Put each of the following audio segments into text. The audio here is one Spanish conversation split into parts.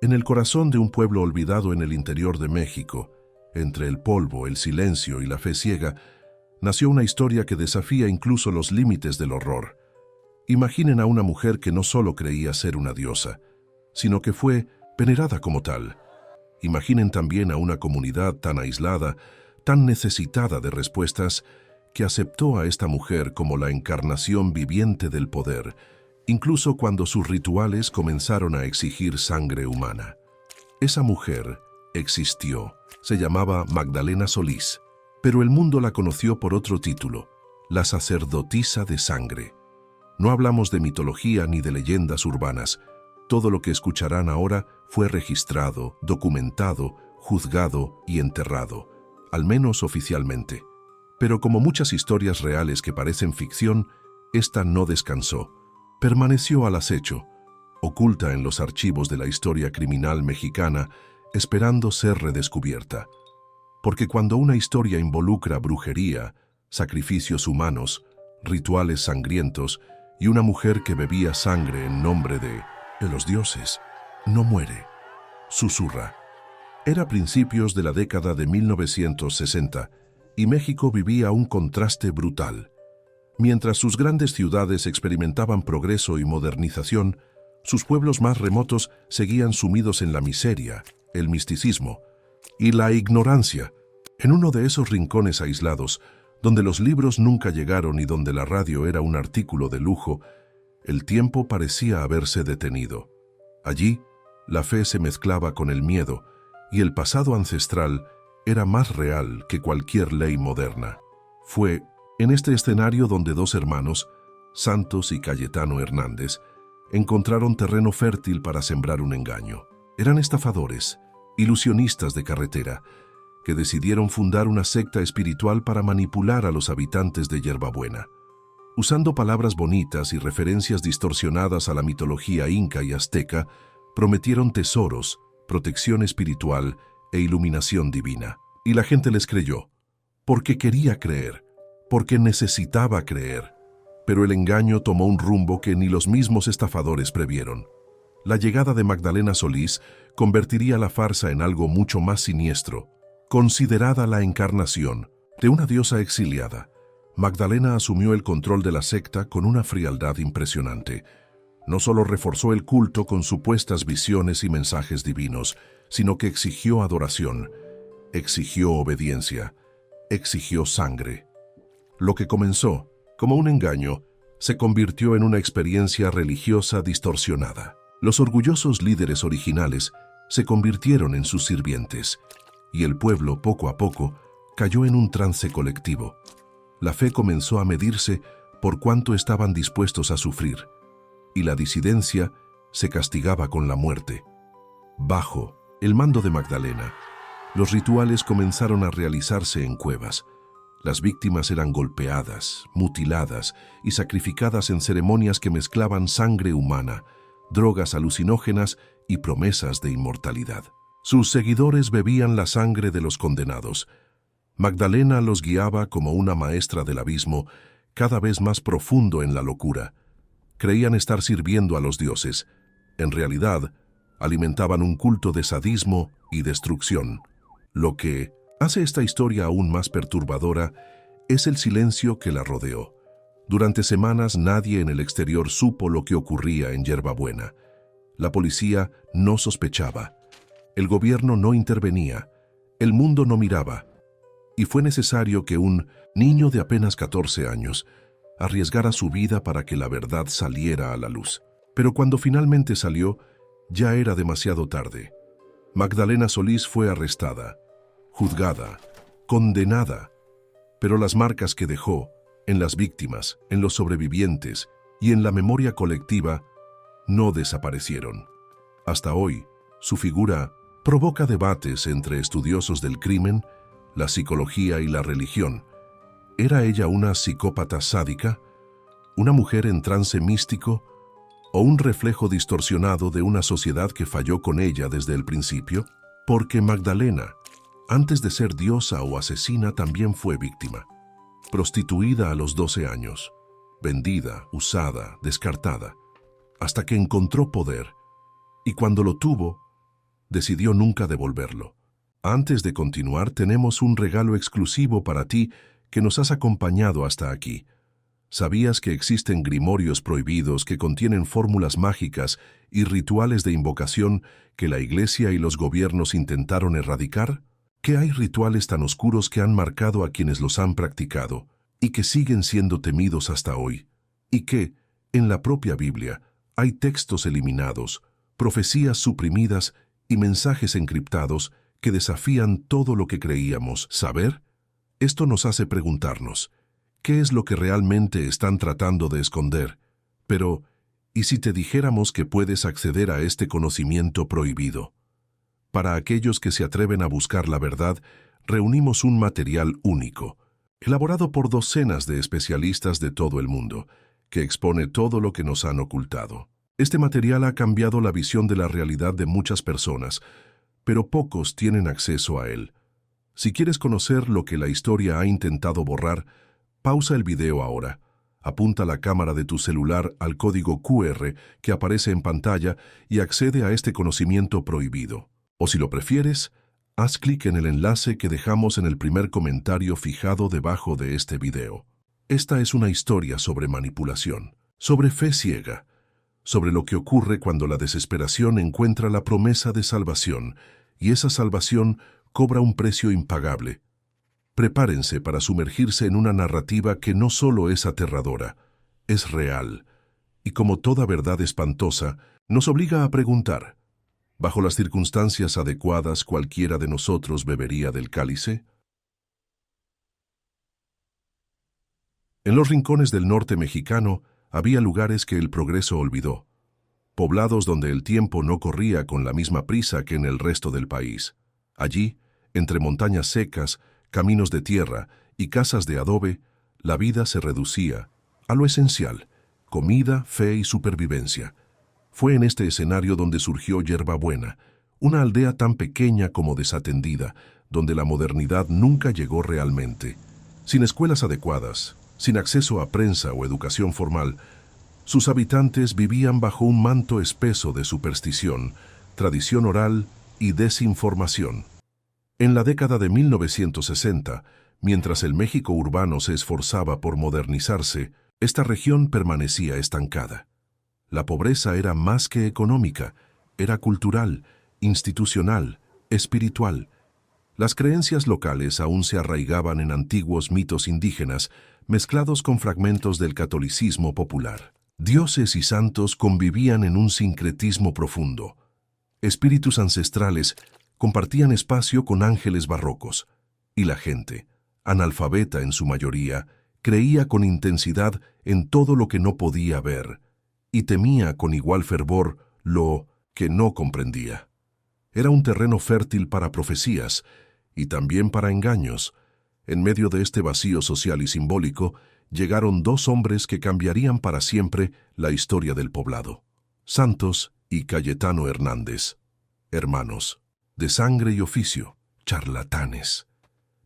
En el corazón de un pueblo olvidado en el interior de México, entre el polvo, el silencio y la fe ciega, nació una historia que desafía incluso los límites del horror. Imaginen a una mujer que no solo creía ser una diosa, sino que fue venerada como tal. Imaginen también a una comunidad tan aislada, tan necesitada de respuestas, que aceptó a esta mujer como la encarnación viviente del poder, incluso cuando sus rituales comenzaron a exigir sangre humana. Esa mujer existió, se llamaba Magdalena Solís, pero el mundo la conoció por otro título, la sacerdotisa de sangre. No hablamos de mitología ni de leyendas urbanas. Todo lo que escucharán ahora fue registrado, documentado, juzgado y enterrado, al menos oficialmente. Pero como muchas historias reales que parecen ficción, esta no descansó. Permaneció al acecho, oculta en los archivos de la historia criminal mexicana, esperando ser redescubierta. Porque cuando una historia involucra brujería, sacrificios humanos, rituales sangrientos y una mujer que bebía sangre en nombre de los dioses, no muere, susurra. Era principios de la década de 1960 y México vivía un contraste brutal. Mientras sus grandes ciudades experimentaban progreso y modernización, sus pueblos más remotos seguían sumidos en la miseria, el misticismo y la ignorancia. En uno de esos rincones aislados, donde los libros nunca llegaron y donde la radio era un artículo de lujo, el tiempo parecía haberse detenido. Allí, la fe se mezclaba con el miedo y el pasado ancestral era más real que cualquier ley moderna. Fue en este escenario donde dos hermanos, Santos y Cayetano Hernández, encontraron terreno fértil para sembrar un engaño. Eran estafadores, ilusionistas de carretera, que decidieron fundar una secta espiritual para manipular a los habitantes de Yerbabuena. Usando palabras bonitas y referencias distorsionadas a la mitología inca y azteca, prometieron tesoros, protección espiritual e iluminación divina. Y la gente les creyó, porque quería creer, porque necesitaba creer. Pero el engaño tomó un rumbo que ni los mismos estafadores previeron. La llegada de Magdalena Solís convertiría la farsa en algo mucho más siniestro. Considerada la encarnación de una diosa exiliada, Magdalena asumió el control de la secta con una frialdad impresionante. No solo reforzó el culto con supuestas visiones y mensajes divinos, sino que exigió adoración, exigió obediencia, exigió sangre. Lo que comenzó como un engaño se convirtió en una experiencia religiosa distorsionada. Los orgullosos líderes originales se convirtieron en sus sirvientes, y el pueblo, poco a poco, cayó en un trance colectivo. La fe comenzó a medirse por cuánto estaban dispuestos a sufrir, y la disidencia se castigaba con la muerte. Bajo el mando de Magdalena, los rituales comenzaron a realizarse en cuevas. Las víctimas eran golpeadas, mutiladas y sacrificadas en ceremonias que mezclaban sangre humana, drogas alucinógenas y promesas de inmortalidad. Sus seguidores bebían la sangre de los condenados. Magdalena los guiaba como una maestra del abismo, cada vez más profundo en la locura. Creían estar sirviendo a los dioses. En realidad, alimentaban un culto de sadismo y destrucción. Lo que hace esta historia aún más perturbadora es el silencio que la rodeó. Durante semanas nadie en el exterior supo lo que ocurría en Yerbabuena. La policía no sospechaba. El gobierno no intervenía. El mundo no miraba. Y fue necesario que un niño de apenas 14 años arriesgara su vida para que la verdad saliera a la luz. Pero cuando finalmente salió, ya era demasiado tarde. Magdalena Solís fue arrestada, juzgada, condenada, pero las marcas que dejó en las víctimas, en los sobrevivientes y en la memoria colectiva no desaparecieron. Hasta hoy, su figura provoca debates entre estudiosos del crimen, la psicología y la religión. ¿Era ella una psicópata sádica, una mujer en trance místico o un reflejo distorsionado de una sociedad que falló con ella desde el principio? Porque Magdalena, antes de ser diosa o asesina, también fue víctima. Prostituida a los 12 años, vendida, usada, descartada, hasta que encontró poder. Y cuando lo tuvo, decidió nunca devolverlo. Antes de continuar, tenemos un regalo exclusivo para ti que nos has acompañado hasta aquí. ¿Sabías que existen grimorios prohibidos que contienen fórmulas mágicas y rituales de invocación que la Iglesia y los gobiernos intentaron erradicar? ¿Que hay rituales tan oscuros que han marcado a quienes los han practicado y que siguen siendo temidos hasta hoy? Y que, en la propia Biblia, hay textos eliminados, profecías suprimidas y mensajes encriptados que desafían todo lo que creíamos saber? Esto nos hace preguntarnos, ¿qué es lo que realmente están tratando de esconder? Pero, ¿y si te dijéramos que puedes acceder a este conocimiento prohibido? Para aquellos que se atreven a buscar la verdad, reunimos un material único, elaborado por docenas de especialistas de todo el mundo, que expone todo lo que nos han ocultado. Este material ha cambiado la visión de la realidad de muchas personas, pero pocos tienen acceso a él. Si quieres conocer lo que la historia ha intentado borrar, pausa el video ahora, apunta la cámara de tu celular al código QR que aparece en pantalla y accede a este conocimiento prohibido. O si lo prefieres, haz clic en el enlace que dejamos en el primer comentario fijado debajo de este video. Esta es una historia sobre manipulación, sobre fe ciega, sobre lo que ocurre cuando la desesperación encuentra la promesa de salvación y esa salvación cobra un precio impagable. Prepárense para sumergirse en una narrativa que no solo es aterradora, es real, y como toda verdad espantosa, nos obliga a preguntar, ¿bajo las circunstancias adecuadas cualquiera de nosotros bebería del cálice? En los rincones del norte mexicano había lugares que el progreso olvidó, poblados donde el tiempo no corría con la misma prisa que en el resto del país. Allí, entre montañas secas, caminos de tierra y casas de adobe, la vida se reducía a lo esencial: comida, fe y supervivencia. Fue en este escenario donde surgió Yerbabuena, una aldea tan pequeña como desatendida, donde la modernidad nunca llegó realmente. Sin escuelas adecuadas, sin acceso a prensa o educación formal, sus habitantes vivían bajo un manto espeso de superstición, tradición oral y desinformación. En la década de 1960, mientras el México urbano se esforzaba por modernizarse, esta región permanecía estancada. La pobreza era más que económica, era cultural, institucional, espiritual. Las creencias locales aún se arraigaban en antiguos mitos indígenas, mezclados con fragmentos del catolicismo popular. Dioses y santos convivían en un sincretismo profundo. Espíritus ancestrales compartían espacio con ángeles barrocos, y la gente, analfabeta en su mayoría, creía con intensidad en todo lo que no podía ver, y temía con igual fervor lo que no comprendía. Era un terreno fértil para profecías y también para engaños. En medio de este vacío social y simbólico, llegaron dos hombres que cambiarían para siempre la historia del poblado: Santos y Cayetano Hernández, hermanos, de sangre y oficio, charlatanes.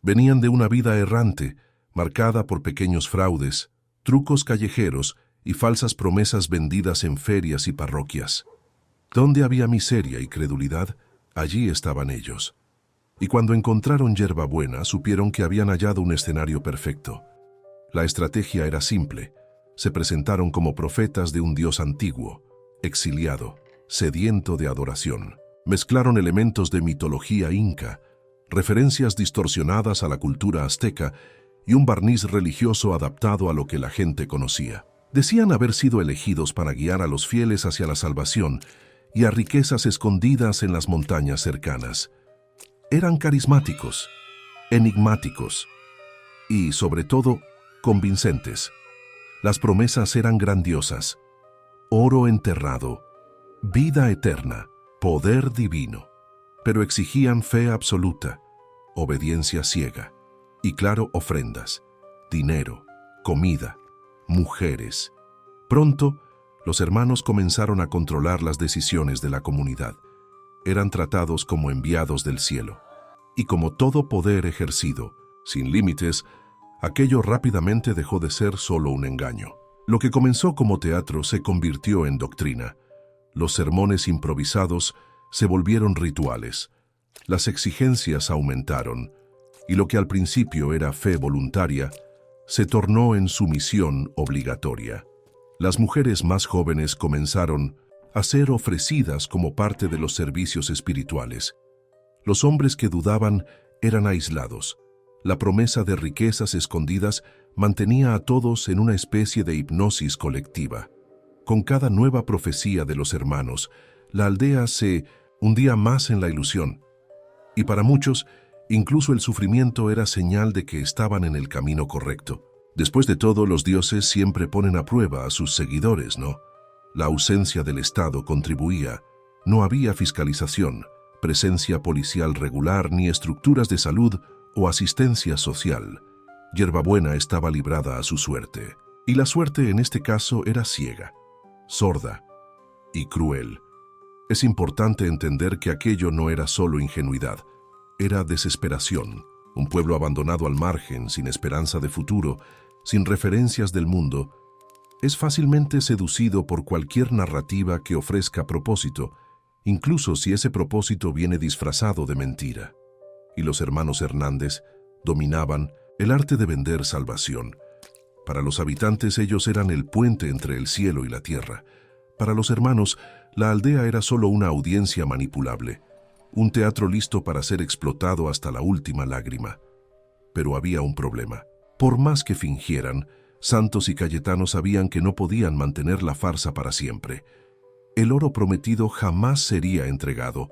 Venían de una vida errante, marcada por pequeños fraudes, trucos callejeros y falsas promesas vendidas en ferias y parroquias. Donde había miseria y credulidad, allí estaban ellos. Y cuando encontraron Yerbabuena, supieron que habían hallado un escenario perfecto. La estrategia era simple. Se presentaron como profetas de un dios antiguo, exiliado, sediento de adoración. Mezclaron elementos de mitología inca, referencias distorsionadas a la cultura azteca y un barniz religioso adaptado a lo que la gente conocía. Decían haber sido elegidos para guiar a los fieles hacia la salvación y a riquezas escondidas en las montañas cercanas. Eran carismáticos, enigmáticos y, sobre todo, convincentes. Las promesas eran grandiosas: oro enterrado, vida eterna, poder divino. Pero exigían fe absoluta, obediencia ciega y, claro, ofrendas, dinero, comida, mujeres. Pronto, los hermanos comenzaron a controlar las decisiones de la comunidad. Eran tratados como enviados del cielo. Y como todo poder ejercido, sin límites, aquello rápidamente dejó de ser solo un engaño. Lo que comenzó como teatro se convirtió en doctrina. Los sermones improvisados se volvieron rituales. Las exigencias aumentaron, y lo que al principio era fe voluntaria, se tornó en sumisión obligatoria. Las mujeres más jóvenes comenzaron a ser ofrecidas como parte de los servicios espirituales. Los hombres que dudaban eran aislados. La promesa de riquezas escondidas mantenía a todos en una especie de hipnosis colectiva. Con cada nueva profecía de los hermanos, la aldea se hundía más en la ilusión. Y para muchos, incluso el sufrimiento era señal de que estaban en el camino correcto. Después de todo, los dioses siempre ponen a prueba a sus seguidores, ¿no? La ausencia del Estado contribuía. No había fiscalización, presencia policial regular, ni estructuras de salud o asistencia social. Yerbabuena estaba librada a su suerte. Y la suerte en este caso era ciega, sorda y cruel. Es importante entender que aquello no era solo ingenuidad, era desesperación. Un pueblo abandonado al margen, sin esperanza de futuro, sin referencias del mundo, es fácilmente seducido por cualquier narrativa que ofrezca propósito, incluso si ese propósito viene disfrazado de mentira. Y los hermanos Hernández dominaban el arte de vender salvación. Para los habitantes ellos eran el puente entre el cielo y la tierra. Para los hermanos, la aldea era solo una audiencia manipulable, un teatro listo para ser explotado hasta la última lágrima. Pero había un problema. Por más que fingieran, Santos y Cayetano sabían que no podían mantener la farsa para siempre. El oro prometido jamás sería entregado.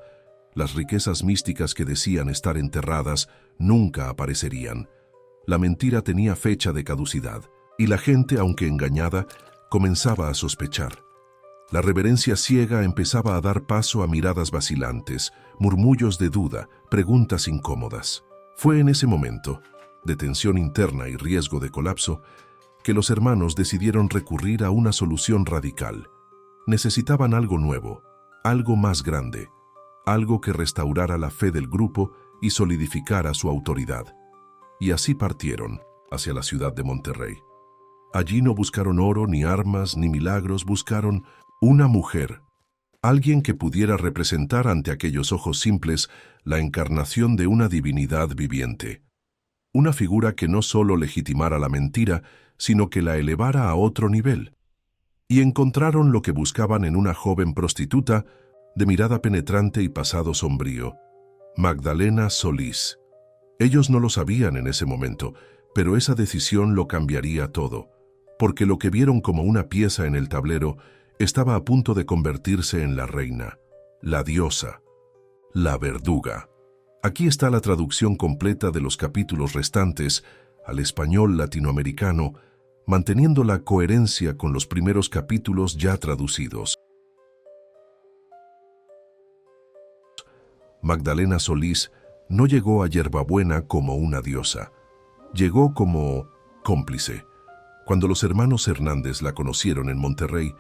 Las riquezas místicas que decían estar enterradas nunca aparecerían. La mentira tenía fecha de caducidad, y la gente, aunque engañada, comenzaba a sospechar. La reverencia ciega empezaba a dar paso a miradas vacilantes, murmullos de duda, preguntas incómodas. Fue en ese momento, de tensión interna y riesgo de colapso, que los hermanos decidieron recurrir a una solución radical. Necesitaban algo nuevo, algo más grande, algo que restaurara la fe del grupo y solidificara su autoridad. Y así partieron hacia la ciudad de Monterrey. Allí no buscaron oro, ni armas, ni milagros, buscaron una mujer, alguien que pudiera representar ante aquellos ojos simples la encarnación de una divinidad viviente. Una figura que no solo legitimara la mentira, sino que la elevara a otro nivel. Y encontraron lo que buscaban en una joven prostituta de mirada penetrante y pasado sombrío, Magdalena Solís. Ellos no lo sabían en ese momento, pero esa decisión lo cambiaría todo, porque lo que vieron como una pieza en el tablero estaba a punto de convertirse en la reina, la diosa, la verduga. Aquí está la traducción completa de los capítulos restantes al español latinoamericano, manteniendo la coherencia con los primeros capítulos ya traducidos. Magdalena Solís no llegó a Yerbabuena como una diosa, llegó como cómplice. Cuando los hermanos Hernández la conocieron en Monterrey,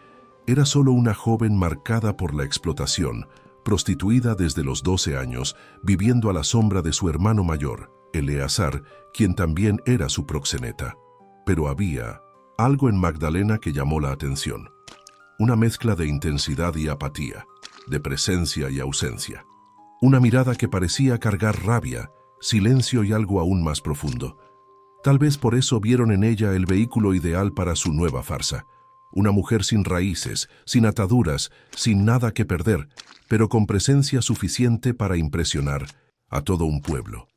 era solo una joven marcada por la explotación, prostituida desde los 12 años, viviendo a la sombra de su hermano mayor, Eleazar, quien también era su proxeneta. Pero había algo en Magdalena que llamó la atención. Una mezcla de intensidad y apatía, de presencia y ausencia. Una mirada que parecía cargar rabia, silencio y algo aún más profundo. Tal vez por eso vieron en ella el vehículo ideal para su nueva farsa. Una mujer sin raíces, sin ataduras, sin nada que perder, pero con presencia suficiente para impresionar a todo un pueblo.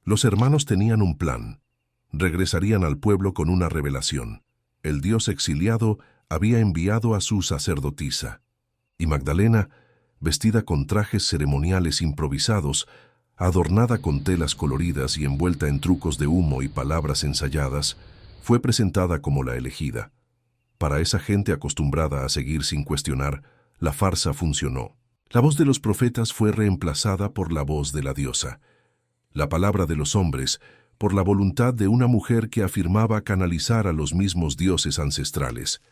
Los hermanos tenían un plan. Regresarían al pueblo con una revelación. El dios exiliado había enviado a su sacerdotisa. Y Magdalena, vestida con trajes ceremoniales improvisados, adornada con telas coloridas y envuelta en trucos de humo y palabras ensayadas, fue presentada como la elegida. Para esa gente acostumbrada a seguir sin cuestionar, la farsa funcionó. La voz de los profetas fue reemplazada por la voz de la diosa. La palabra de los hombres por la voluntad de una mujer que afirmaba canalizar a los mismos dioses ancestrales.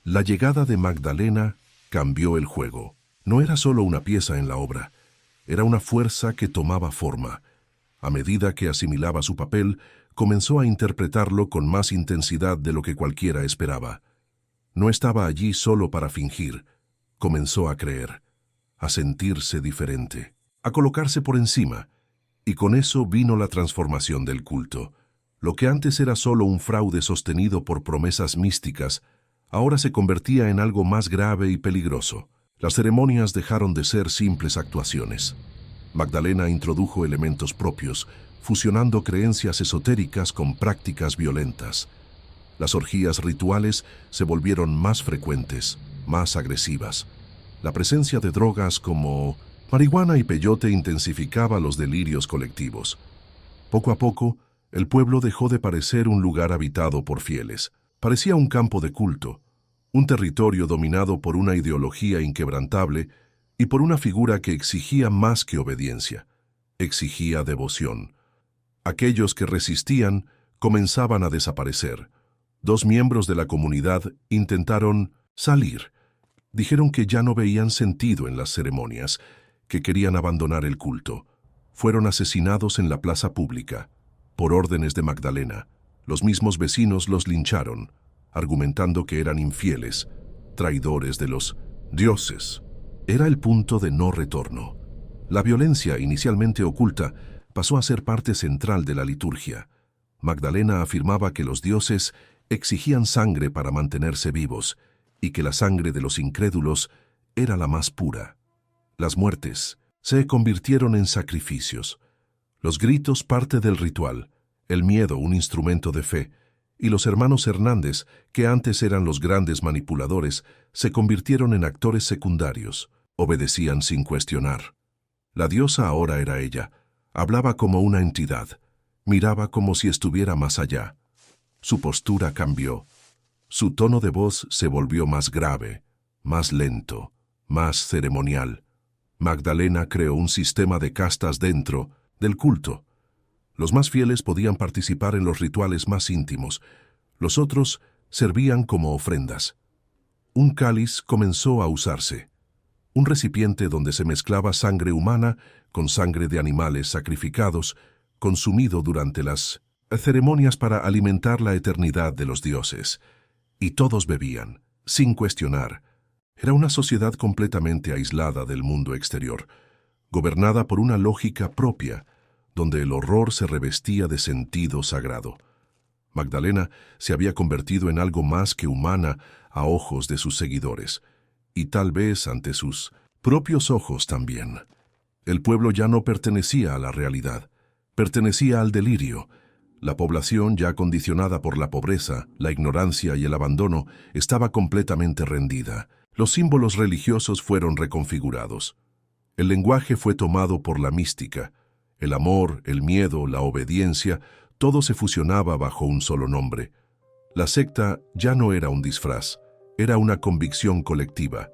La llegada de Magdalena cambió el juego. No era solo una pieza en la obra, era una fuerza que tomaba forma. A medida que asimilaba su papel, comenzó a interpretarlo con más intensidad de lo que cualquiera esperaba. No estaba allí solo para fingir, comenzó a creer. a sentirse diferente, a colocarse por encima. Y con eso vino la transformación del culto. Lo que antes era solo un fraude sostenido por promesas místicas, ahora se convertía en algo más grave y peligroso. Las ceremonias dejaron de ser simples actuaciones. Magdalena introdujo elementos propios, fusionando creencias esotéricas con prácticas violentas. Las orgías rituales se volvieron más frecuentes, más agresivas. La presencia de drogas como marihuana y peyote intensificaba los delirios colectivos. Poco a poco, el pueblo dejó de parecer un lugar habitado por fieles. Parecía un campo de culto, un territorio dominado por una ideología inquebrantable y por una figura que exigía más que obediencia, exigía devoción. Aquellos que resistían comenzaban a desaparecer. 2 miembros de la comunidad intentaron salir. Dijeron que ya no veían sentido en las ceremonias, que querían abandonar el culto. Fueron asesinados en la plaza pública, por órdenes de Magdalena. Los mismos vecinos los lincharon, argumentando que eran infieles, traidores de los dioses. Era el punto de no retorno. La violencia, inicialmente oculta, pasó a ser parte central de la liturgia. Magdalena afirmaba que los dioses exigían sangre para mantenerse vivos y que la sangre de los incrédulos era la más pura. Las muertes se convirtieron en sacrificios. Los gritos parte del ritual, el miedo un instrumento de fe, y los hermanos Hernández, que antes eran los grandes manipuladores, se convirtieron en actores secundarios, obedecían sin cuestionar. La diosa ahora era ella, hablaba como una entidad, miraba como si estuviera más allá. Su postura cambió, su tono de voz se volvió más grave, más lento, más ceremonial. Magdalena creó un sistema de castas dentro del culto. Los más fieles podían participar en los rituales más íntimos. Los otros servían como ofrendas. Un cáliz comenzó a usarse. Un recipiente donde se mezclaba sangre humana con sangre de animales sacrificados, consumido durante las ceremonias para alimentar la eternidad de los dioses. Y todos bebían, sin cuestionar. Era una sociedad completamente aislada del mundo exterior, gobernada por una lógica propia, donde el horror se revestía de sentido sagrado. Magdalena se había convertido en algo más que humana a ojos de sus seguidores, y tal vez ante sus propios ojos también. El pueblo ya no pertenecía a la realidad, pertenecía al delirio. La población, ya condicionada por la pobreza, la ignorancia y el abandono, estaba completamente rendida. Los símbolos religiosos fueron reconfigurados. El lenguaje fue tomado por la mística. El amor, el miedo, la obediencia, todo se fusionaba bajo un solo nombre. La secta ya no era un disfraz, era una convicción colectiva.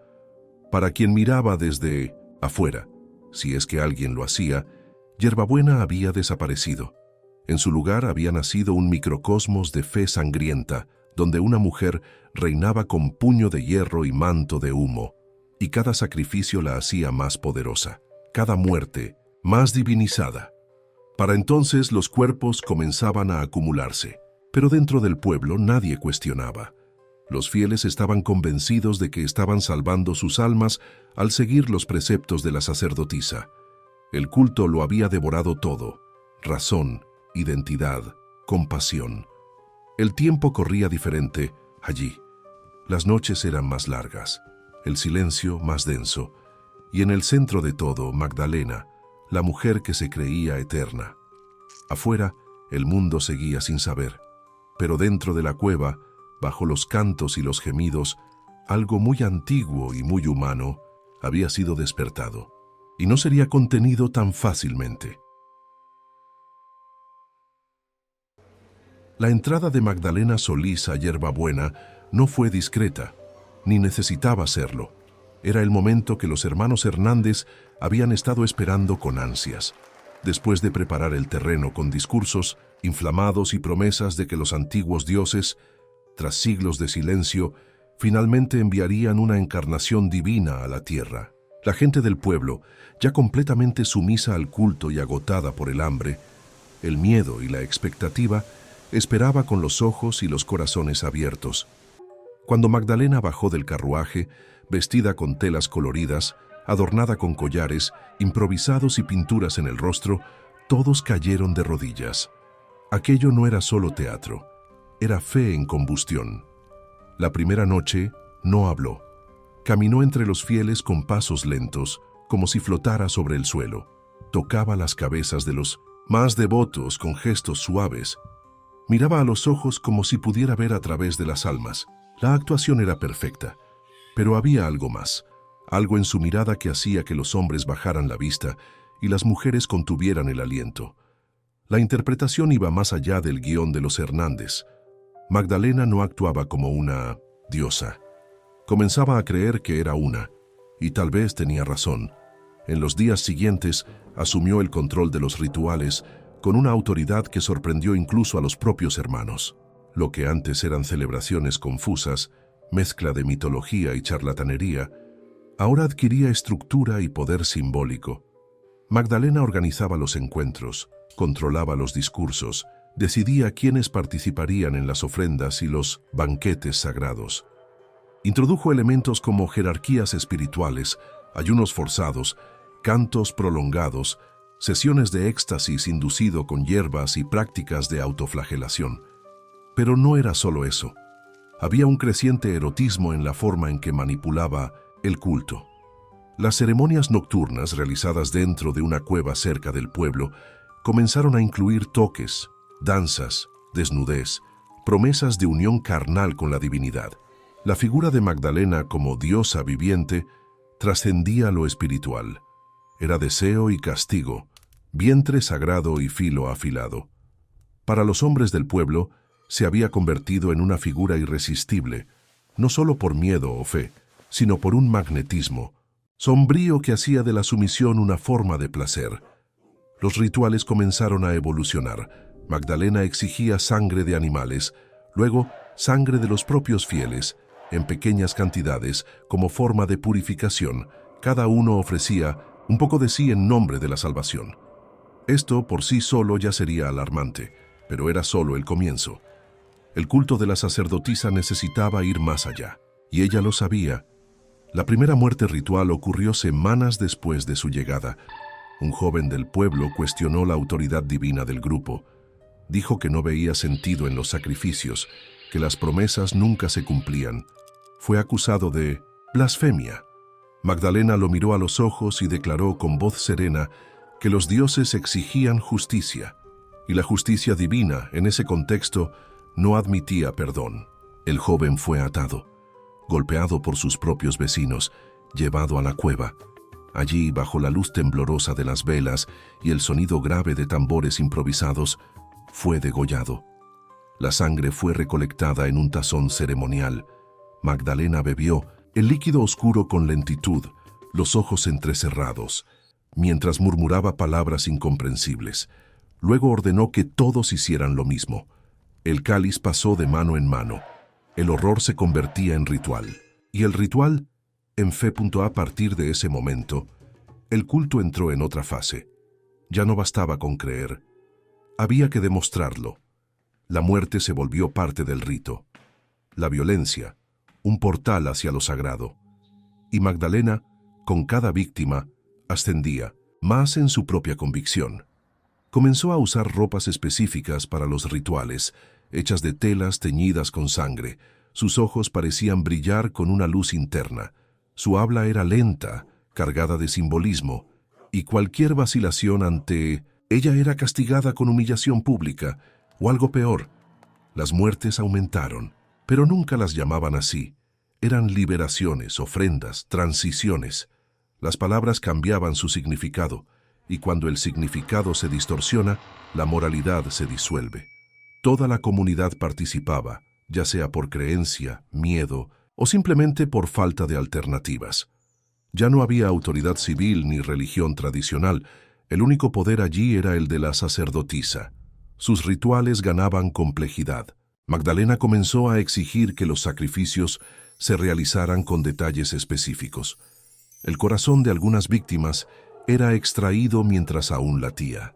Para quien miraba desde afuera, si es que alguien lo hacía, Yerbabuena había desaparecido. En su lugar había nacido un microcosmos de fe sangrienta, donde una mujer reinaba con puño de hierro y manto de humo, y cada sacrificio la hacía más poderosa, cada muerte más divinizada. Para entonces los cuerpos comenzaban a acumularse, pero dentro del pueblo nadie cuestionaba. Los fieles estaban convencidos de que estaban salvando sus almas al seguir los preceptos de la sacerdotisa. El culto lo había devorado todo: razón, identidad, compasión. El tiempo corría diferente allí. Las noches eran más largas, el silencio más denso, y en el centro de todo, Magdalena, la mujer que se creía eterna. Afuera, el mundo seguía sin saber, pero dentro de la cueva, bajo los cantos y los gemidos, algo muy antiguo y muy humano había sido despertado, y no sería contenido tan fácilmente. La entrada de Magdalena Solís a Yerbabuena no fue discreta, ni necesitaba serlo. Era el momento que los hermanos Hernández habían estado esperando con ansias. Después de preparar el terreno con discursos inflamados y promesas de que los antiguos dioses, tras siglos de silencio, finalmente enviarían una encarnación divina a la tierra. La gente del pueblo, ya completamente sumisa al culto y agotada por el hambre, el miedo y la expectativa, esperaba con los ojos y los corazones abiertos. Cuando Magdalena bajó del carruaje, vestida con telas coloridas, adornada con collares, improvisados y pinturas en el rostro, todos cayeron de rodillas. Aquello no era solo teatro, era fe en combustión. La primera noche no habló. Caminó entre los fieles con pasos lentos, como si flotara sobre el suelo. Tocaba las cabezas de los más devotos con gestos suaves. Miraba a los ojos como si pudiera ver a través de las almas. La actuación era perfecta, pero había algo más. Algo en su mirada que hacía que los hombres bajaran la vista y las mujeres contuvieran el aliento. La interpretación iba más allá del guión de los Hernández. Magdalena no actuaba como una diosa. Comenzaba a creer que era una, y tal vez tenía razón. En los días siguientes asumió el control de los rituales con una autoridad que sorprendió incluso a los propios hermanos. Lo que antes eran celebraciones confusas, mezcla de mitología y charlatanería, ahora adquiría estructura y poder simbólico. Magdalena organizaba los encuentros, controlaba los discursos, decidía quiénes participarían en las ofrendas y los banquetes sagrados. Introdujo elementos como jerarquías espirituales, ayunos forzados, cantos prolongados, sesiones de éxtasis inducido con hierbas y prácticas de autoflagelación. Pero no era solo eso. Había un creciente erotismo en la forma en que manipulaba el culto. Las ceremonias nocturnas realizadas dentro de una cueva cerca del pueblo comenzaron a incluir toques, danzas, desnudez, promesas de unión carnal con la divinidad. La figura de Magdalena como diosa viviente trascendía lo espiritual. Era deseo y castigo, vientre sagrado y filo afilado. Para los hombres del pueblo, se había convertido en una figura irresistible, no solo por miedo o fe, sino por un magnetismo sombrío que hacía de la sumisión una forma de placer. Los rituales comenzaron a evolucionar. Magdalena exigía sangre de animales, luego sangre de los propios fieles, en pequeñas cantidades, como forma de purificación. Cada uno ofrecía un poco de sí en nombre de la salvación. Esto por sí solo ya sería alarmante, pero era solo el comienzo. El culto de la sacerdotisa necesitaba ir más allá, y ella lo sabía. La primera muerte ritual ocurrió semanas después de su llegada. Un joven del pueblo cuestionó la autoridad divina del grupo. Dijo que no veía sentido en los sacrificios, que las promesas nunca se cumplían. Fue acusado de blasfemia. Magdalena lo miró a los ojos y declaró con voz serena que los dioses exigían justicia, y la justicia divina, en ese contexto, no admitía perdón. El joven fue atado, golpeado por sus propios vecinos, llevado a la cueva. Allí, bajo la luz temblorosa de las velas y el sonido grave de tambores improvisados, fue degollado. La sangre fue recolectada en un tazón ceremonial. Magdalena bebió el líquido oscuro con lentitud, los ojos entrecerrados, mientras murmuraba palabras incomprensibles. Luego ordenó que todos hicieran lo mismo. El cáliz pasó de mano en mano. El horror se convertía en ritual. Y el ritual, en fe. A partir de ese momento, el culto entró en otra fase. Ya no bastaba con creer. Había que demostrarlo. La muerte se volvió parte del rito. La violencia, un portal hacia lo sagrado. Y Magdalena, con cada víctima, ascendía, más en su propia convicción. Comenzó a usar ropas específicas para los rituales, hechas de telas teñidas con sangre. Sus ojos parecían brillar con una luz interna. Su habla era lenta, cargada de simbolismo, y cualquier vacilación ante ella era castigada con humillación pública, o algo peor. Las muertes aumentaron, pero nunca las llamaban así. Eran liberaciones, ofrendas, transiciones. Las palabras cambiaban su significado, y cuando el significado se distorsiona, la moralidad se disuelve. Toda la comunidad participaba, ya sea por creencia, miedo o simplemente por falta de alternativas. Ya no había autoridad civil ni religión tradicional. El único poder allí era el de la sacerdotisa. Sus rituales ganaban complejidad. Magdalena comenzó a exigir que los sacrificios se realizaran con detalles específicos. El corazón de algunas víctimas era extraído mientras aún latía.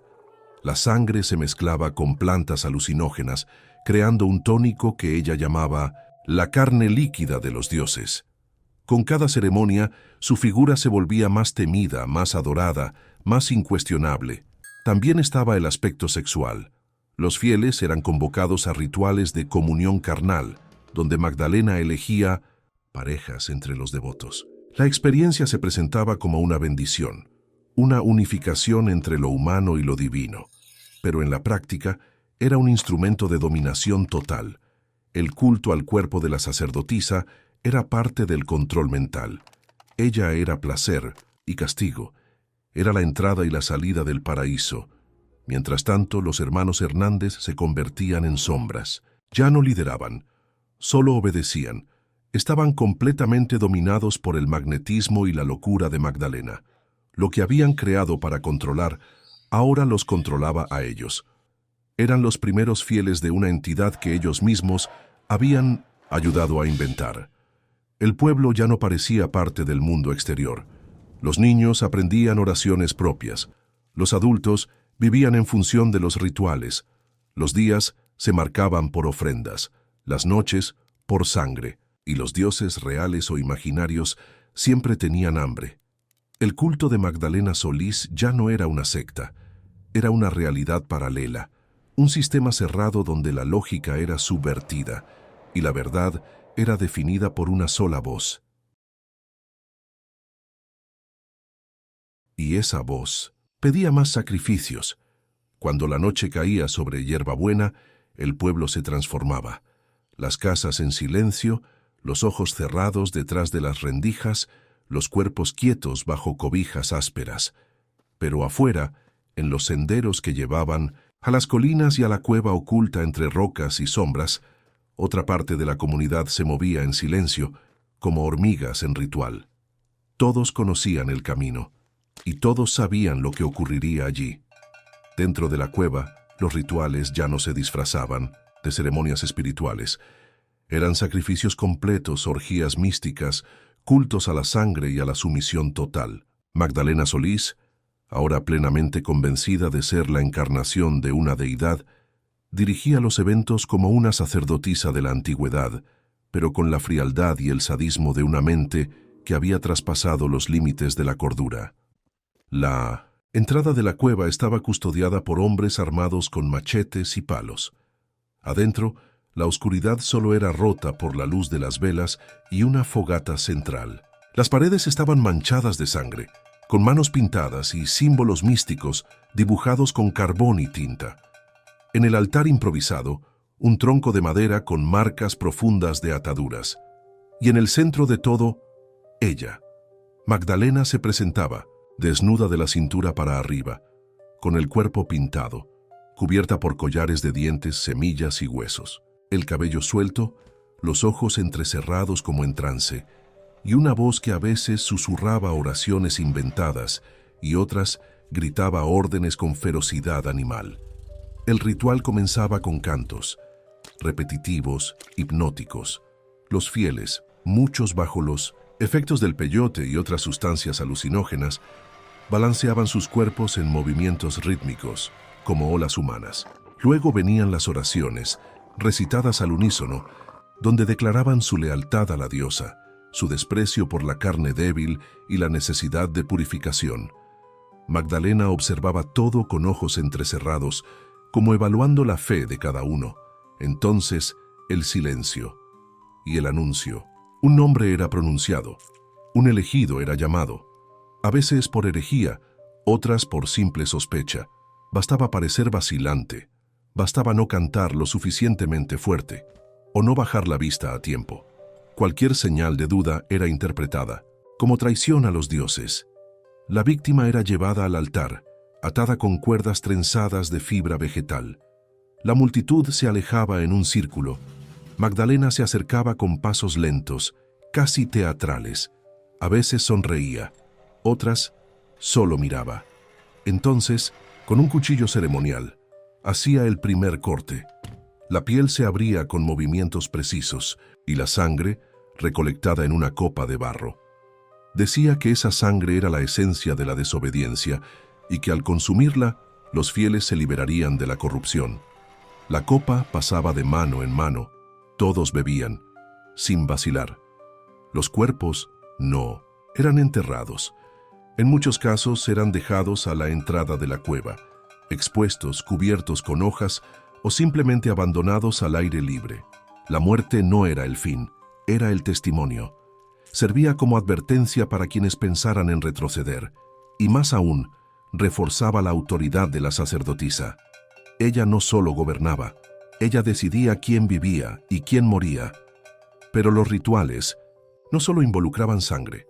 La sangre se mezclaba con plantas alucinógenas, creando un tónico que ella llamaba la carne líquida de los dioses. Con cada ceremonia, su figura se volvía más temida, más adorada, más incuestionable. También estaba el aspecto sexual. Los fieles eran convocados a rituales de comunión carnal, donde Magdalena elegía parejas entre los devotos. La experiencia se presentaba como una bendición, una unificación entre lo humano y lo divino. Pero en la práctica, era un instrumento de dominación total. El culto al cuerpo de la sacerdotisa era parte del control mental. Ella era placer y castigo. Era la entrada y la salida del paraíso. Mientras tanto, los hermanos Hernández se convertían en sombras. Ya no lideraban, solo obedecían. Estaban completamente dominados por el magnetismo y la locura de Magdalena. Lo que habían creado para controlar, ahora los controlaba a ellos. Eran los primeros fieles de una entidad que ellos mismos habían ayudado a inventar. El pueblo ya no parecía parte del mundo exterior. Los niños aprendían oraciones propias. Los adultos vivían en función de los rituales. Los días se marcaban por ofrendas, las noches por sangre, y los dioses reales o imaginarios siempre tenían hambre. El culto de Magdalena Solís ya no era una secta, era una realidad paralela, un sistema cerrado donde la lógica era subvertida y la verdad era definida por una sola voz. Y esa voz pedía más sacrificios. Cuando la noche caía sobre hierbabuena, el pueblo se transformaba. Las casas en silencio, los ojos cerrados detrás de las rendijas, los cuerpos quietos bajo cobijas ásperas. Pero afuera, en los senderos que llevaban a las colinas y a la cueva oculta entre rocas y sombras, otra parte de la comunidad se movía en silencio, como hormigas en ritual. Todos conocían el camino, y todos sabían lo que ocurriría allí. Dentro de la cueva, los rituales ya no se disfrazaban de ceremonias espirituales. Eran sacrificios completos, orgías místicas, cultos a la sangre y a la sumisión total. Magdalena Solís, ahora plenamente convencida de ser la encarnación de una deidad, dirigía los eventos como una sacerdotisa de la antigüedad, pero con la frialdad y el sadismo de una mente que había traspasado los límites de la cordura. La entrada de la cueva estaba custodiada por hombres armados con machetes y palos. Adentro, la oscuridad solo era rota por la luz de las velas y una fogata central. Las paredes estaban manchadas de sangre, con manos pintadas y símbolos místicos dibujados con carbón y tinta. En el altar improvisado, un tronco de madera con marcas profundas de ataduras. Y en el centro de todo, ella. Magdalena se presentaba, desnuda de la cintura para arriba, con el cuerpo pintado, cubierta por collares de dientes, semillas y huesos. El cabello suelto, los ojos entrecerrados como en trance, y una voz que a veces susurraba oraciones inventadas y otras gritaba órdenes con ferocidad animal. El ritual comenzaba con cantos, repetitivos, hipnóticos. Los fieles, muchos bajo los efectos del peyote y otras sustancias alucinógenas, balanceaban sus cuerpos en movimientos rítmicos, como olas humanas. Luego venían las oraciones, recitadas al unísono, donde declaraban su lealtad a la diosa, su desprecio por la carne débil y la necesidad de purificación. Magdalena observaba todo con ojos entrecerrados, como evaluando la fe de cada uno. Entonces, el silencio y el anuncio. Un nombre era pronunciado, un elegido era llamado, a veces por herejía, otras por simple sospecha. Bastaba parecer vacilante, bastaba no cantar lo suficientemente fuerte, o no bajar la vista a tiempo. Cualquier señal de duda era interpretada como traición a los dioses. La víctima era llevada al altar, atada con cuerdas trenzadas de fibra vegetal. La multitud se alejaba en un círculo. Magdalena se acercaba con pasos lentos, casi teatrales. A veces sonreía, otras solo miraba. Entonces, con un cuchillo ceremonial, hacía el primer corte. La piel se abría con movimientos precisos y la sangre, recolectada en una copa de barro. Decía que esa sangre era la esencia de la desobediencia y que al consumirla, los fieles se liberarían de la corrupción. La copa pasaba de mano en mano. Todos bebían, sin vacilar. Los cuerpos No, eran enterrados. En muchos casos eran dejados a la entrada de la cueva, expuestos, cubiertos con hojas o simplemente abandonados al aire libre. La muerte no era el fin, era el testimonio. Servía como advertencia para quienes pensaran en retroceder, y más aún, reforzaba la autoridad de la sacerdotisa. Ella no solo gobernaba, ella decidía quién vivía y quién moría. Pero los rituales no solo involucraban sangre,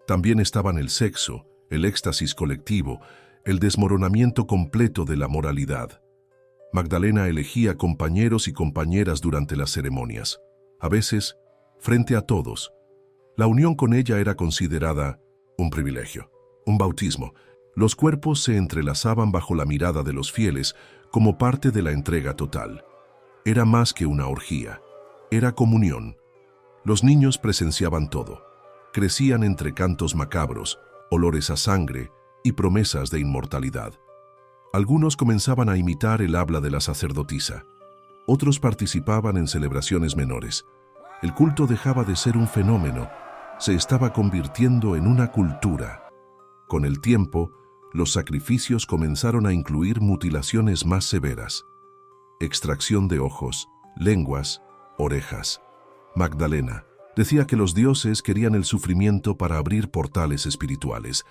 también estaban el sexo, el éxtasis colectivo, el desmoronamiento completo de la moralidad. Magdalena elegía compañeros y compañeras durante las ceremonias, a veces frente a todos. La unión con ella era considerada un privilegio, un bautismo. Los cuerpos se entrelazaban bajo la mirada de los fieles como parte de la entrega total. Era más que una orgía, era comunión. Los niños presenciaban todo. Crecían entre cantos macabros, olores a sangre y promesas de inmortalidad. Algunos comenzaban a imitar el habla de la sacerdotisa. Otros participaban en celebraciones menores. El culto dejaba de ser un fenómeno, se estaba convirtiendo en una cultura. Con el tiempo, los sacrificios comenzaron a incluir mutilaciones más severas. Extracción de ojos, lenguas, orejas. Magdalena decía que los dioses querían el sufrimiento para abrir portales espirituales,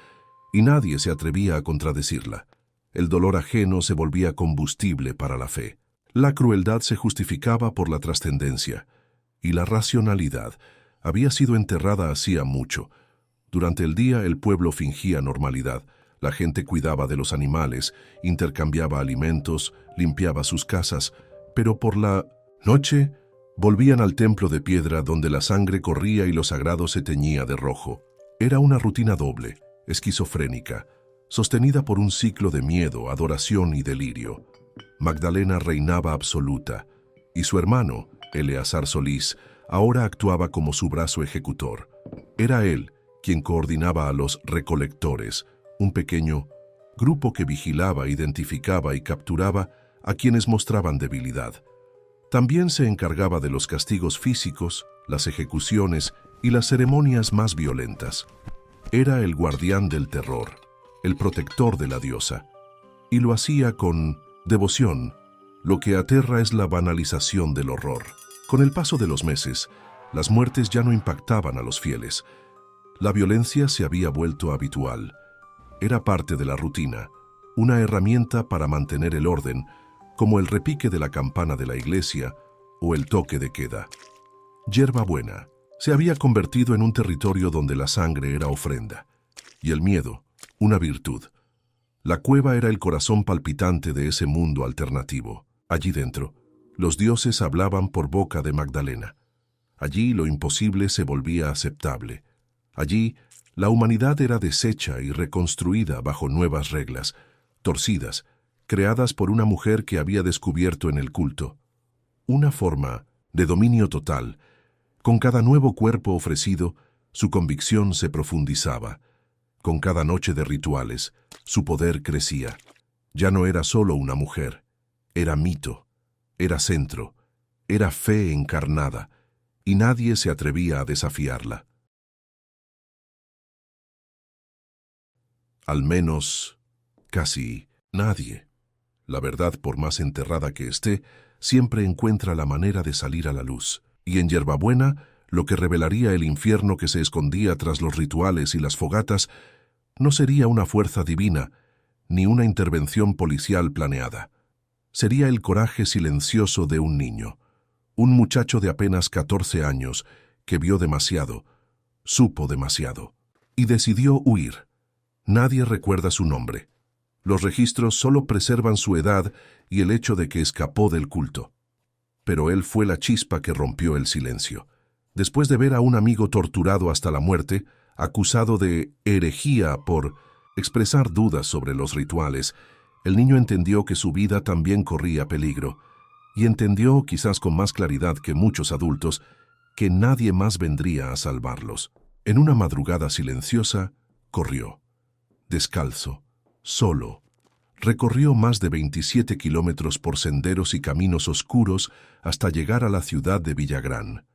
y nadie se atrevía a contradecirla. El dolor ajeno se volvía combustible para la fe. La crueldad se justificaba por la trascendencia, y la racionalidad había sido enterrada hacía mucho. Durante el día el pueblo fingía normalidad. La gente cuidaba de los animales, intercambiaba alimentos, limpiaba sus casas, pero por la noche volvían al templo de piedra donde la sangre corría y lo sagrado se teñía de rojo. Era una rutina doble, esquizofrénica, sostenida por un ciclo de miedo, adoración y delirio. Magdalena reinaba absoluta, y su hermano, Eleazar Solís, ahora actuaba como su brazo ejecutor. Era él quien coordinaba a los recolectores, un pequeño grupo que vigilaba, identificaba y capturaba a quienes mostraban debilidad. También se encargaba de los castigos físicos, las ejecuciones y las ceremonias más violentas. Era el guardián del terror, el protector de la diosa, y lo hacía con devoción. Lo que aterra es la banalización del horror. Con el paso de los meses, las muertes ya no impactaban a los fieles. La violencia se había vuelto habitual. Era parte de la rutina, una herramienta para mantener el orden, como el repique de la campana de la iglesia o el toque de queda. Yerba Buena se había convertido en un territorio donde la sangre era ofrenda, y el miedo, una virtud. La cueva era el corazón palpitante de ese mundo alternativo. Allí dentro, los dioses hablaban por boca de Magdalena. Allí lo imposible se volvía aceptable. Allí, la humanidad era deshecha y reconstruida bajo nuevas reglas, torcidas, creadas por una mujer que había descubierto en el culto una forma de dominio total. Con cada nuevo cuerpo ofrecido, su convicción se profundizaba. Con cada noche de rituales, su poder crecía. Ya no era solo una mujer, era mito, era centro, era fe encarnada, y nadie se atrevía a desafiarla. Al menos, casi nadie. La verdad, por más enterrada que esté, siempre encuentra la manera de salir a la luz. Y en Yerba Buena, lo que revelaría el infierno que se escondía tras los rituales y las fogatas, no sería una fuerza divina, ni una intervención policial planeada. Sería el coraje silencioso de un niño, un muchacho de apenas 14 años que vio demasiado, supo demasiado, y decidió huir. Nadie recuerda su nombre. Los registros solo preservan su edad y el hecho de que escapó del culto. Pero él fue la chispa que rompió el silencio. Después de ver a un amigo torturado hasta la muerte, acusado de herejía por expresar dudas sobre los rituales, el niño entendió que su vida también corría peligro, y entendió, quizás con más claridad que muchos adultos, que nadie más vendría a salvarlos. En una madrugada silenciosa, corrió. Descalzo, solo, recorrió más de 27 kilómetros por senderos y caminos oscuros hasta llegar a la ciudad de Villagrán.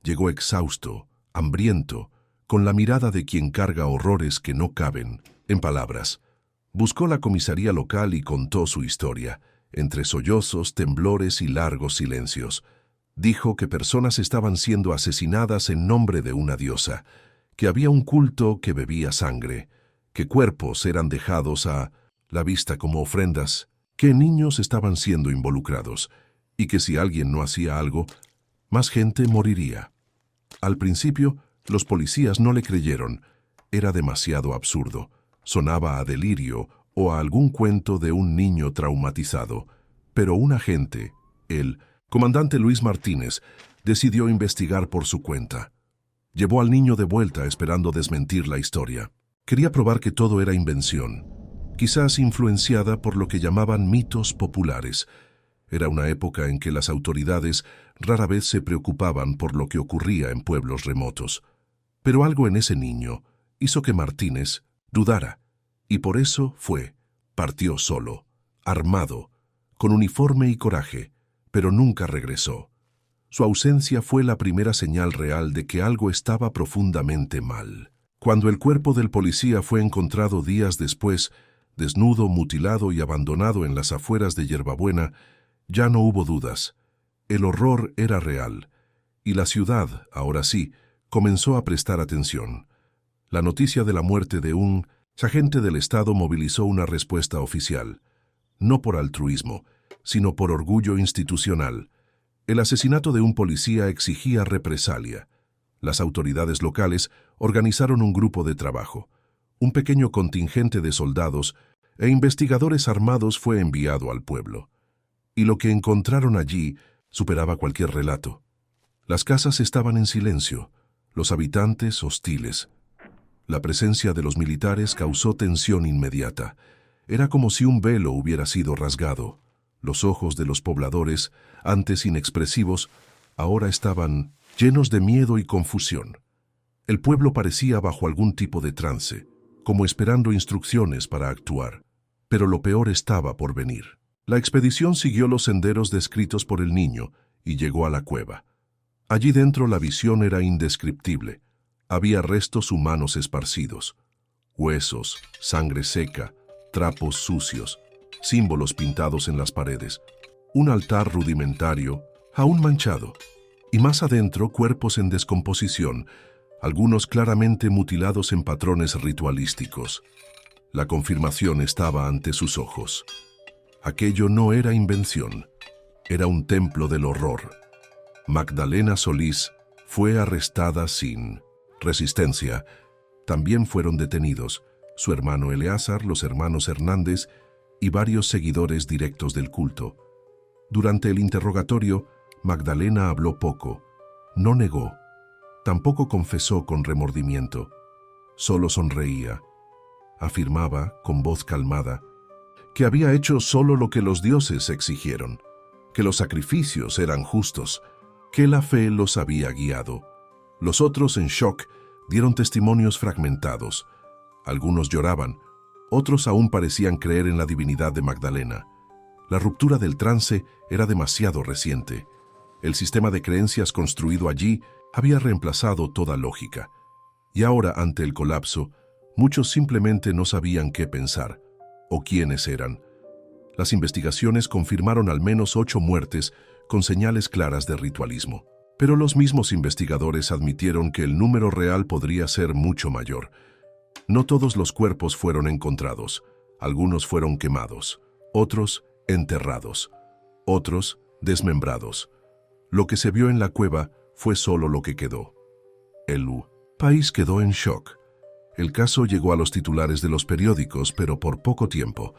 Llegó exhausto, hambriento, con la mirada de quien carga horrores que no caben en palabras. Buscó la comisaría local y contó su historia, entre sollozos, temblores y largos silencios. Dijo que personas estaban siendo asesinadas en nombre de una diosa, que había un culto que bebía sangre, que cuerpos eran dejados a la vista como ofrendas, que niños estaban siendo involucrados, y que si alguien no hacía algo, más gente moriría. Al principio, los policías no le creyeron. Era demasiado absurdo. Sonaba a delirio o a algún cuento de un niño traumatizado. Pero un agente, el comandante Luis Martínez, decidió investigar por su cuenta. Llevó al niño de vuelta esperando desmentir la historia. Quería probar que todo era invención, quizás influenciada por lo que llamaban mitos populares. Era una época en que las autoridades rara vez se preocupaban por lo que ocurría en pueblos remotos. Pero algo en ese niño hizo que Martínez dudara, y por eso partió solo, armado, con uniforme y coraje, pero nunca regresó. Su ausencia fue la primera señal real de que algo estaba profundamente mal. Cuando el cuerpo del policía fue encontrado días después, desnudo, mutilado y abandonado en las afueras de Yerbabuena, ya no hubo dudas. El horror era real, y la ciudad, ahora sí, comenzó a prestar atención. La noticia de la muerte de un agente del Estado movilizó una respuesta oficial, no por altruismo, sino por orgullo institucional. El asesinato de un policía exigía represalia. Las autoridades locales organizaron un grupo de trabajo. Un pequeño contingente de soldados e investigadores armados fue enviado al pueblo. Y lo que encontraron allí superaba cualquier relato. Las casas estaban en silencio, los habitantes hostiles. La presencia de los militares causó tensión inmediata. Era como si un velo hubiera sido rasgado. Los ojos de los pobladores, antes inexpresivos, ahora estaban llenos de miedo y confusión. El pueblo parecía bajo algún tipo de trance, como esperando instrucciones para actuar. Pero lo peor estaba por venir. La expedición siguió los senderos descritos por el niño y llegó a la cueva. Allí dentro la visión era indescriptible. Había restos humanos esparcidos, huesos, sangre seca, trapos sucios, símbolos pintados en las paredes, un altar rudimentario, aún manchado, y más adentro cuerpos en descomposición, algunos claramente mutilados en patrones ritualísticos. La confirmación estaba ante sus ojos. Aquello no era invención, era un templo del horror. Magdalena Solís fue arrestada sin resistencia. También fueron detenidos su hermano Eleazar, los hermanos Hernández y varios seguidores directos del culto. Durante el interrogatorio, Magdalena habló poco, no negó, tampoco confesó con remordimiento, solo sonreía. Afirmaba, con voz calmada, que había hecho solo lo que los dioses exigieron, que los sacrificios eran justos, que la fe los había guiado. Los otros, en shock, dieron testimonios fragmentados. Algunos lloraban, otros aún parecían creer en la divinidad de Magdalena. La ruptura del trance era demasiado reciente. El sistema de creencias construido allí había reemplazado toda lógica. Y ahora, ante el colapso, muchos simplemente no sabían qué pensar, o quiénes eran. Las investigaciones confirmaron al menos 8 muertes con señales claras de ritualismo. Pero los mismos investigadores admitieron que el número real podría ser mucho mayor. No todos los cuerpos fueron encontrados. Algunos fueron quemados, otros enterrados, otros desmembrados. Lo que se vio en la cueva fue solo lo que quedó. El país quedó en shock. El caso llegó a los titulares de los periódicos, pero por poco tiempo.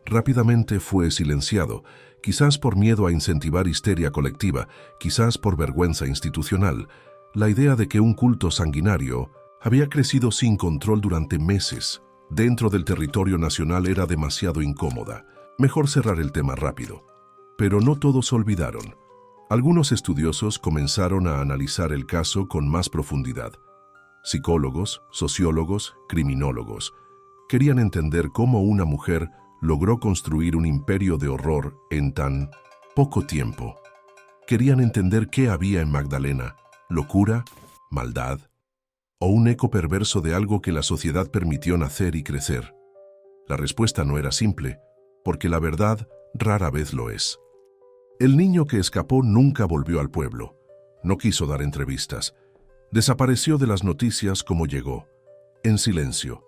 Rápidamente fue silenciado, quizás por miedo a incentivar histeria colectiva, quizás por vergüenza institucional. La idea de que un culto sanguinario había crecido sin control durante meses dentro del territorio nacional era demasiado incómoda. Mejor cerrar el tema rápido. Pero no todos olvidaron. Algunos estudiosos comenzaron a analizar el caso con más profundidad. Psicólogos, sociólogos, criminólogos querían entender cómo una mujer logró construir un imperio de horror en tan poco tiempo. Querían entender qué había en Magdalena: locura, maldad o un eco perverso de algo que la sociedad permitió nacer y crecer? La respuesta no era simple, porque la verdad rara vez lo es. El niño que escapó nunca volvió al pueblo. No quiso dar entrevistas. Desapareció de las noticias como llegó, en silencio.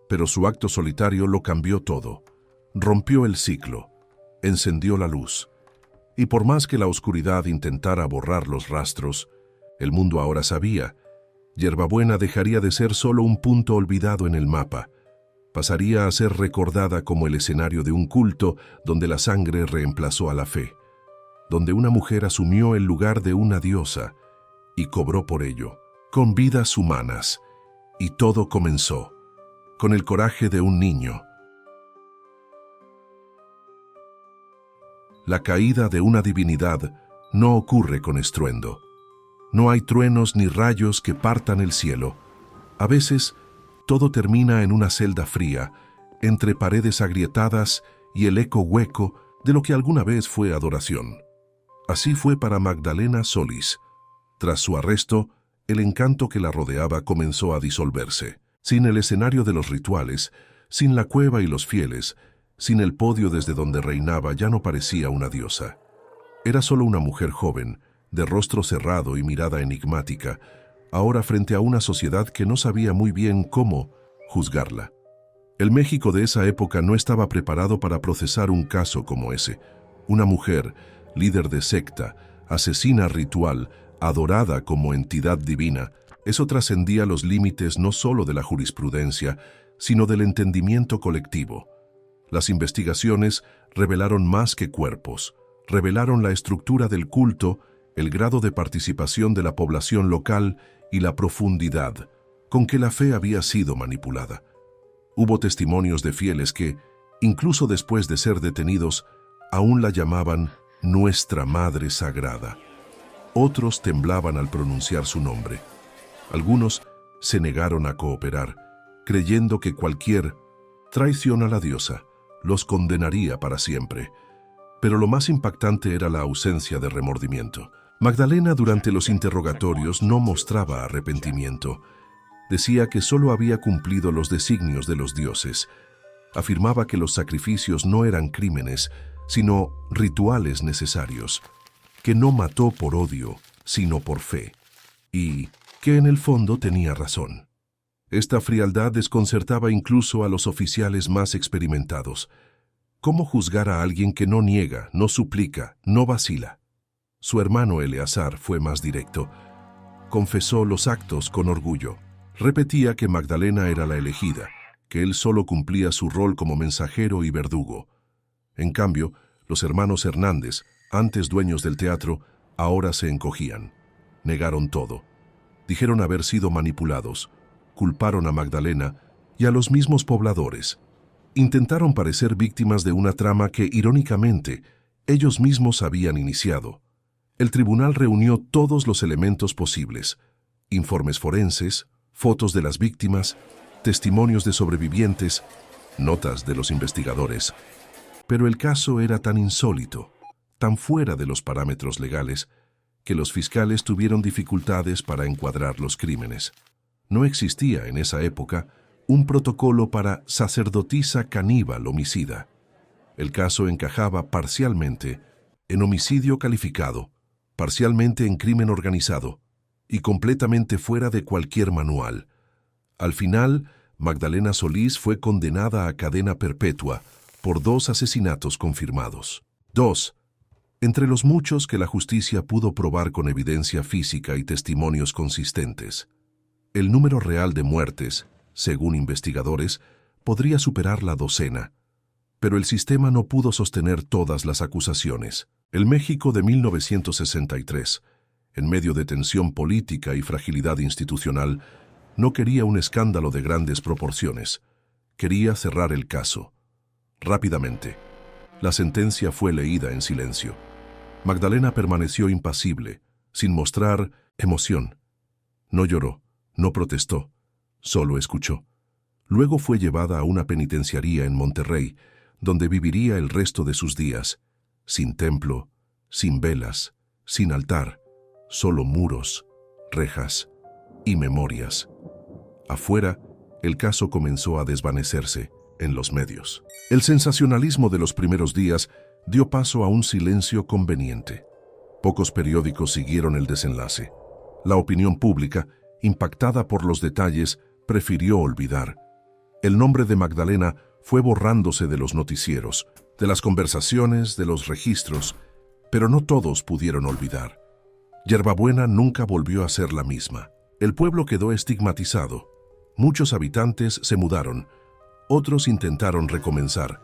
Pero su acto solitario lo cambió todo. Rompió el ciclo, encendió la luz. Y por más que la oscuridad intentara borrar los rastros, el mundo ahora sabía: Yerbabuena dejaría de ser solo un punto olvidado en el mapa. Pasaría a ser recordada como el escenario de un culto donde la sangre reemplazó a la fe, donde una mujer asumió el lugar de una diosa y cobró por ello, con vidas humanas. Y todo comenzó con el coraje de un niño. La caída de una divinidad no ocurre con estruendo. No hay truenos ni rayos que partan el cielo. A veces, todo termina en una celda fría, entre paredes agrietadas y el eco hueco de lo que alguna vez fue adoración. Así fue para Magdalena Solís. Tras su arresto, el encanto que la rodeaba comenzó a disolverse. Sin el escenario de los rituales, sin la cueva y los fieles, sin el podio desde donde reinaba, ya no parecía una diosa. Era solo una mujer joven, de rostro cerrado y mirada enigmática, ahora frente a una sociedad que no sabía muy bien cómo juzgarla. El México de esa época no estaba preparado para procesar un caso como ese. Una mujer, líder de secta, asesina ritual, adorada como entidad divina. Eso trascendía los límites no solo de la jurisprudencia, sino del entendimiento colectivo. Las investigaciones revelaron más que cuerpos, revelaron la estructura del culto, el grado de participación de la población local y la profundidad con que la fe había sido manipulada. Hubo testimonios de fieles que, incluso después de ser detenidos, aún la llamaban Nuestra Madre Sagrada. Otros temblaban al pronunciar su nombre. Algunos se negaron a cooperar, creyendo que cualquier traición a la diosa los condenaría para siempre. Pero lo más impactante era la ausencia de remordimiento. Magdalena durante los interrogatorios no mostraba arrepentimiento. Decía que solo había cumplido los designios de los dioses. Afirmaba que los sacrificios no eran crímenes, sino rituales necesarios, que no mató por odio, sino por fe, y que en el fondo tenía razón. Esta frialdad desconcertaba incluso a los oficiales más experimentados. ¿Cómo juzgar a alguien que no niega, no suplica, no vacila? Su hermano Eleazar fue más directo. Confesó los actos con orgullo. Repetía que Magdalena era la elegida, que él solo cumplía su rol como mensajero y verdugo. En cambio, los hermanos Hernández, antes dueños del teatro, ahora se encogían. Negaron todo. Dijeron haber sido manipulados. Culparon a Magdalena y a los mismos pobladores. Intentaron parecer víctimas de una trama que, irónicamente, ellos mismos habían iniciado. El tribunal reunió todos los elementos posibles: informes forenses, fotos de las víctimas, testimonios de sobrevivientes, notas de los investigadores. Pero el caso era tan insólito, tan fuera de los parámetros legales, que los fiscales tuvieron dificultades para encuadrar los crímenes. No existía en esa época un protocolo para sacerdotisa caníbal homicida. El caso encajaba parcialmente en homicidio calificado, parcialmente en crimen organizado y completamente fuera de cualquier manual. Al final, Magdalena Solís fue condenada a cadena perpetua por 2 asesinatos confirmados. 2. Entre los muchos que la justicia pudo probar con evidencia física y testimonios consistentes. El número real de muertes, según investigadores, podría superar la docena, pero el sistema no pudo sostener todas las acusaciones. El México de 1963, en medio de tensión política y fragilidad institucional, no quería un escándalo de grandes proporciones. Quería cerrar el caso. Rápidamente, la sentencia fue leída en silencio. Magdalena permaneció impasible, sin mostrar emoción. No lloró, no protestó, solo escuchó. Luego fue llevada a una penitenciaría en Monterrey, donde viviría el resto de sus días, sin templo, sin velas, sin altar, solo muros, rejas y memorias. Afuera, el caso comenzó a desvanecerse en los medios. El sensacionalismo de los primeros días dio paso a un silencio conveniente. Pocos periódicos siguieron el desenlace. La opinión pública, impactada por los detalles, prefirió olvidar. El nombre de Magdalena fue borrándose de los noticieros, de las conversaciones, de los registros, pero no todos pudieron olvidar. Yerbabuena nunca volvió a ser la misma. El pueblo quedó estigmatizado. Muchos habitantes se mudaron, otros intentaron recomenzar,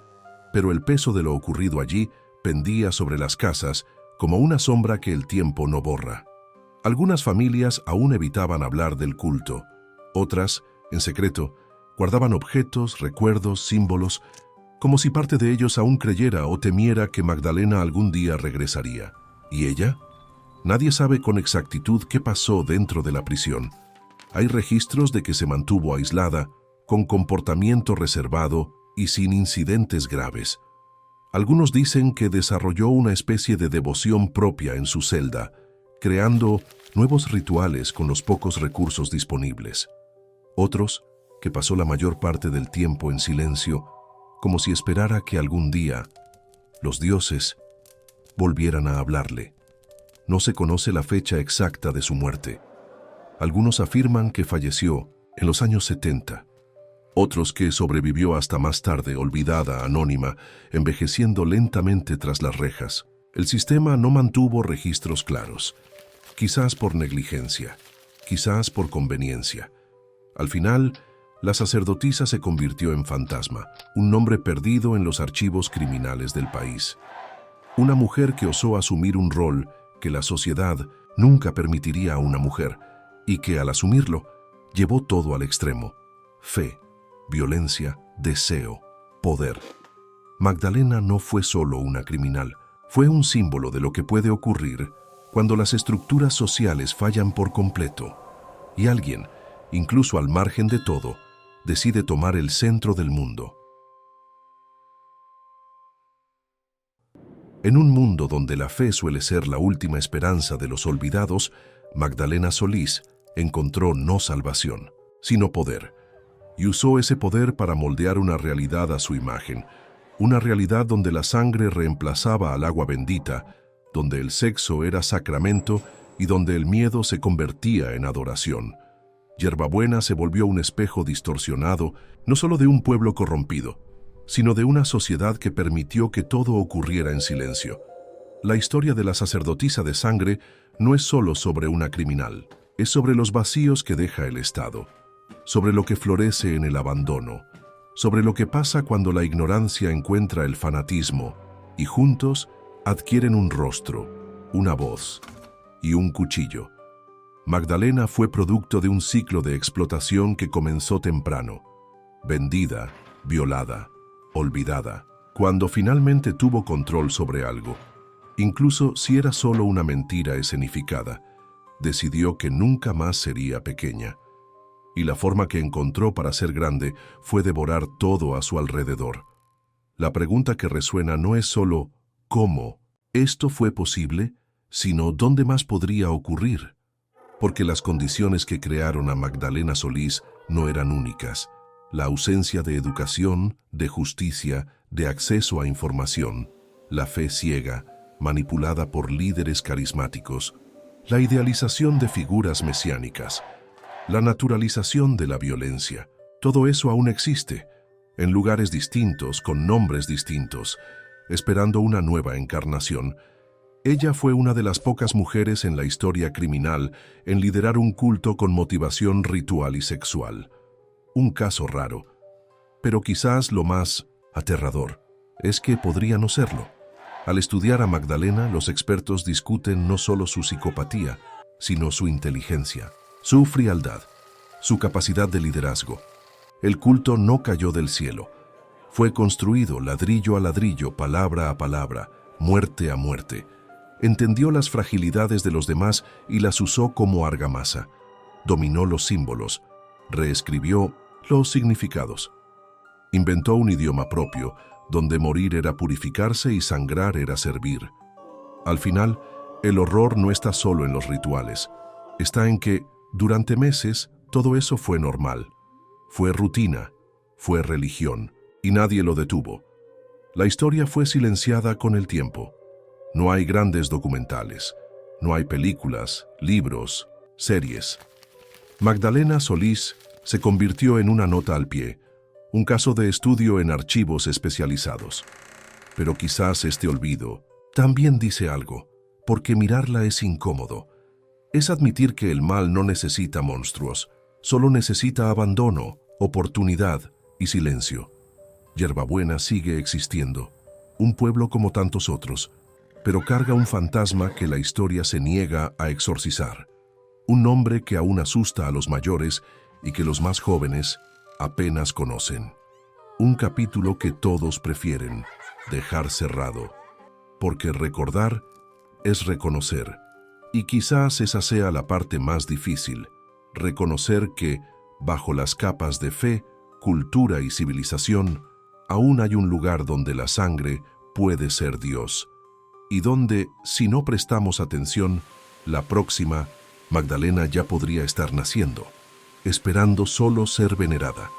pero el peso de lo ocurrido allí pendía sobre las casas como una sombra que el tiempo no borra. Algunas familias aún evitaban hablar del culto, otras, en secreto, guardaban objetos, recuerdos, símbolos, como si parte de ellos aún creyera o temiera que Magdalena algún día regresaría. ¿Y ella? Nadie sabe con exactitud qué pasó dentro de la prisión. Hay registros de que se mantuvo aislada, con comportamiento reservado y sin incidentes graves. Algunos dicen que desarrolló una especie de devoción propia en su celda, creando nuevos rituales con los pocos recursos disponibles. Otros, que pasó la mayor parte del tiempo en silencio, como si esperara que algún día los dioses volvieran a hablarle. No se conoce la fecha exacta de su muerte. Algunos afirman que falleció en los años 70. Otros que sobrevivió hasta más tarde, olvidada, anónima, envejeciendo lentamente tras las rejas. El sistema no mantuvo registros claros, quizás por negligencia, quizás por conveniencia. Al final, la sacerdotisa se convirtió en fantasma, un nombre perdido en los archivos criminales del país. Una mujer que osó asumir un rol que la sociedad nunca permitiría a una mujer, y que al asumirlo, llevó todo al extremo: fe, violencia, deseo, poder. Magdalena no fue solo una criminal, fue un símbolo de lo que puede ocurrir cuando las estructuras sociales fallan por completo y alguien, incluso al margen de todo, decide tomar el centro del mundo. En un mundo donde la fe suele ser la última esperanza de los olvidados, Magdalena Solís encontró no salvación, sino poder, y usó ese poder para moldear una realidad a su imagen, una realidad donde la sangre reemplazaba al agua bendita, donde el sexo era sacramento y donde el miedo se convertía en adoración. Yerbabuena se volvió un espejo distorsionado, no solo de un pueblo corrompido, sino de una sociedad que permitió que todo ocurriera en silencio. La historia de la sacerdotisa de sangre no es solo sobre una criminal, es sobre los vacíos que deja el Estado, sobre lo que florece en el abandono, sobre lo que pasa cuando la ignorancia encuentra el fanatismo y juntos adquieren un rostro, una voz y un cuchillo. Magdalena fue producto de un ciclo de explotación que comenzó temprano, vendida, violada, olvidada. Cuando finalmente tuvo control sobre algo, incluso si era solo una mentira escenificada, decidió que nunca más sería pequeña. Y la forma que encontró para ser grande fue devorar todo a su alrededor. La pregunta que resuena no es solo ¿cómo esto fue posible?, sino ¿dónde más podría ocurrir? Porque las condiciones que crearon a Magdalena Solís no eran únicas. La ausencia de educación, de justicia, de acceso a información, la fe ciega, manipulada por líderes carismáticos, la idealización de figuras mesiánicas, la naturalización de la violencia. Todo eso aún existe, en lugares distintos, con nombres distintos, esperando una nueva encarnación. Ella fue una de las pocas mujeres en la historia criminal en liderar un culto con motivación ritual y sexual. Un caso raro, pero quizás lo más aterrador es que podría no serlo. Al estudiar a Magdalena, los expertos discuten no solo su psicopatía, sino su inteligencia, su frialdad, su capacidad de liderazgo. El culto no cayó del cielo. Fue construido ladrillo a ladrillo, palabra a palabra, muerte a muerte. Entendió las fragilidades de los demás y las usó como argamasa. Dominó los símbolos, reescribió los significados. Inventó un idioma propio, donde morir era purificarse y sangrar era servir. Al final, el horror no está solo en los rituales. Está en que, durante meses, Todo eso fue normal. Fue rutina, fue religión, y nadie lo detuvo. La historia fue silenciada con el tiempo. No hay grandes documentales, no hay películas, libros, series. Magdalena Solís se convirtió en una nota al pie, un caso de estudio en archivos especializados. Pero quizás este olvido también dice algo, porque mirarla es incómodo. Es admitir que el mal no necesita monstruos, solo necesita abandono, oportunidad y silencio. Yerbabuena sigue existiendo, un pueblo como tantos otros, pero carga un fantasma que la historia se niega a exorcizar. Un nombre que aún asusta a los mayores y que los más jóvenes apenas conocen. Un capítulo que todos prefieren dejar cerrado, porque recordar es reconocer, y quizás esa sea la parte más difícil, reconocer que, bajo las capas de fe, cultura y civilización, aún hay un lugar donde la sangre puede ser Dios, y donde, si no prestamos atención, la próxima Magdalena ya podría estar naciendo, esperando solo ser venerada.